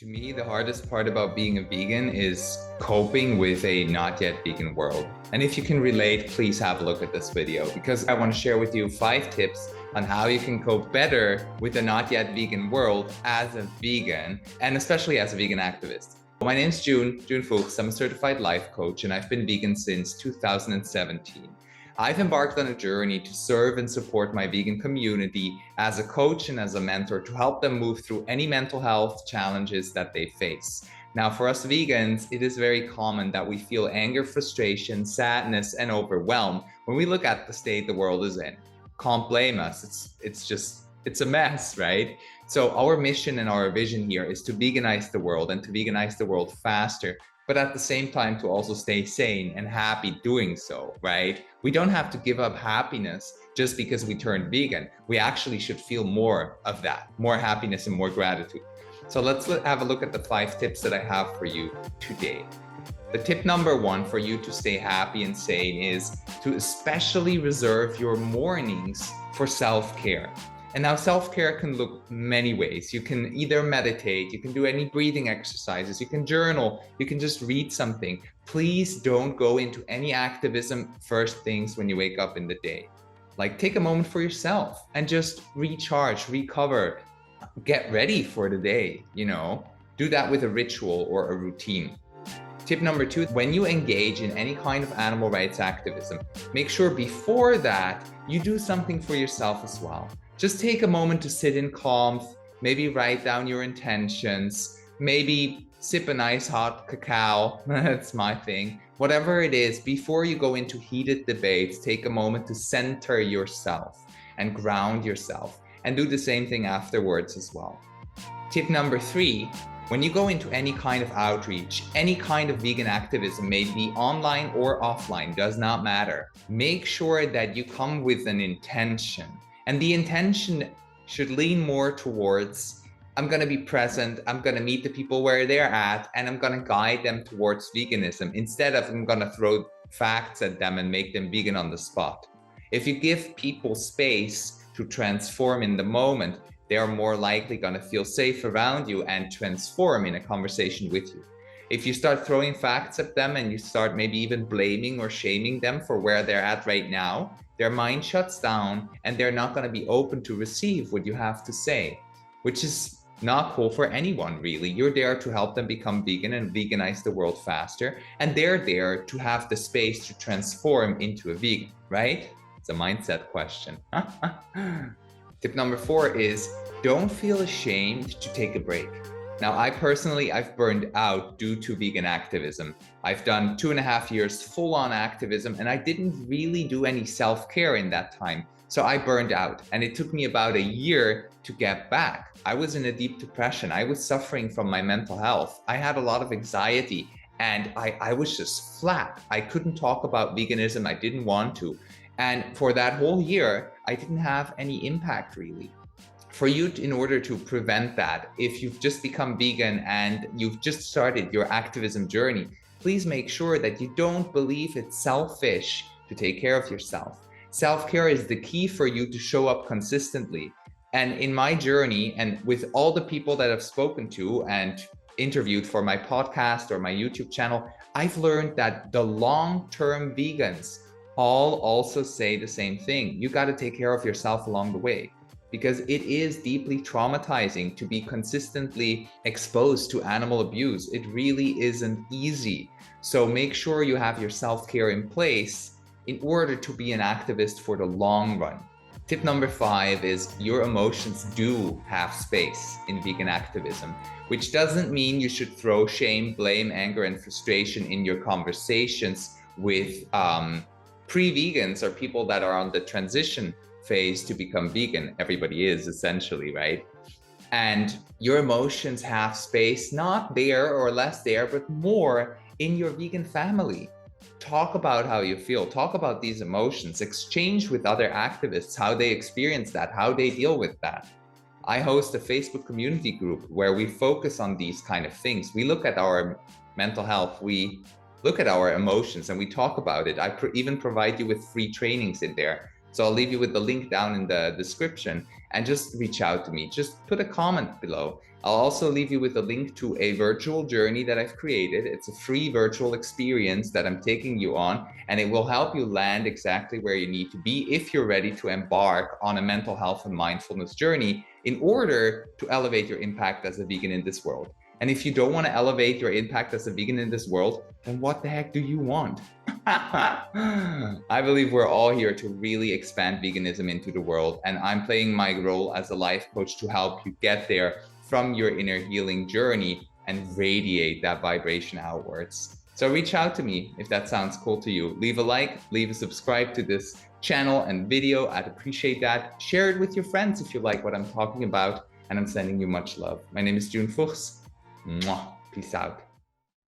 To me, the hardest part about being a vegan is coping with a not yet vegan world. And if you can relate, please have a look at this video because I want to share with you 5 tips on how you can cope better with a not yet vegan world as a vegan and especially as a vegan activist. My name's June Fuchs. I'm a certified life coach and I've been vegan since 2017. I've embarked on a journey to serve and support my vegan community as a coach and as a mentor to help them move through any mental health challenges that they face. Now, for us vegans, it is very common that we feel anger, frustration, sadness, and overwhelm when we look at the state the world is in. Can't blame us. It's a mess, right? So our mission and our vision here is to veganize the world and to veganize the world faster, but at the same time to also stay sane and happy doing so, right? We don't have to give up happiness just because we turned vegan. We actually should feel more of that, more happiness and more gratitude. So let's have a look at the 5 tips that I have for you today. The tip number 1 for you to stay happy and sane is to especially reserve your mornings for self-care. And now self-care can look many ways. You can either meditate, you can do any breathing exercises, you can journal, you can just read something. Please don't go into any activism first things when you wake up in the day. Like take a moment for yourself and just recharge, recover, get ready for the day, Do that with a ritual or a routine. Tip number 2, when you engage in any kind of animal rights activism, make sure before that you do something for yourself as well. Just take a moment to sit in calm, maybe write down your intentions, maybe sip a nice hot cacao, that's my thing. Whatever it is, before you go into heated debates, take a moment to center yourself and ground yourself and do the same thing afterwards as well. Tip number 3, when you go into any kind of outreach, any kind of vegan activism, maybe online or offline, does not matter. Make sure that you come with an intention. And the intention should lean more towards, I'm going to be present, I'm going to meet the people where they're at, and I'm going to guide them towards veganism instead of I'm going to throw facts at them and make them vegan on the spot. If you give people space to transform in the moment, they are more likely going to feel safe around you and transform in a conversation with you. If you start throwing facts at them and you start maybe even blaming or shaming them for where they're at right now, their mind shuts down and they're not going to be open to receive what you have to say, which is not cool for anyone, really. You're there to help them become vegan and veganize the world faster, and they're there to have the space to transform into a vegan, right? It's a mindset question. Tip number 4 is don't feel ashamed to take a break. Now, I've burned out due to vegan activism. I've done 2.5 years full-on activism, and I didn't really do any self-care in that time. So I burned out, and it took me about a year to get back. I was in a deep depression. I was suffering from my mental health. I had a lot of anxiety, and I was just flat. I couldn't talk about veganism. I didn't want to. And for that whole year, I didn't have any impact, really. For you, in order to prevent that, if you've just become vegan and you've just started your activism journey, please make sure that you don't believe it's selfish to take care of yourself. Self-care is the key for you to show up consistently. And in my journey, and with all the people that I've spoken to and interviewed for my podcast or my YouTube channel, I've learned that the long-term vegans all also say the same thing. You got to take care of yourself along the way, because it is deeply traumatizing to be consistently exposed to animal abuse. It really isn't easy. So make sure you have your self-care in place in order to be an activist for the long run. Tip number 5 is your emotions do have space in vegan activism, which doesn't mean you should throw shame, blame, anger, and frustration in your conversations with pre-vegans or people that are on the transition phase to become vegan. Everybody is essentially, right? And your emotions have space, not there or less there, but more in your vegan family. Talk about how you feel, talk about these emotions, exchange with other activists, how they experience that, how they deal with that. I host a Facebook community group where we focus on these kind of things. We look at our mental health, we look at our emotions, and we talk about it. I even provide you with free trainings in there. So I'll leave you with the link down in the description. and just reach out to me. Just put a comment below. I'll also leave you with a link to a virtual journey that I've created. It's a free virtual experience that I'm taking you on, and it will help you land exactly where you need to be if you're ready to embark on a mental health and mindfulness journey in order to elevate your impact as a vegan in this world. And if you don't want to elevate your impact as a vegan in this world, then what the heck do you want? I believe we're all here to really expand veganism into the world, and I'm playing my role as a life coach to help you get there from your inner healing journey and radiate that vibration outwards. So reach out to me if that sounds cool to you. Leave a like, leave a subscribe to this channel and video. I'd appreciate that. Share it with your friends if you like what I'm talking about, and I'm sending you much love. My name is June Fuchs. Mwah. Peace out.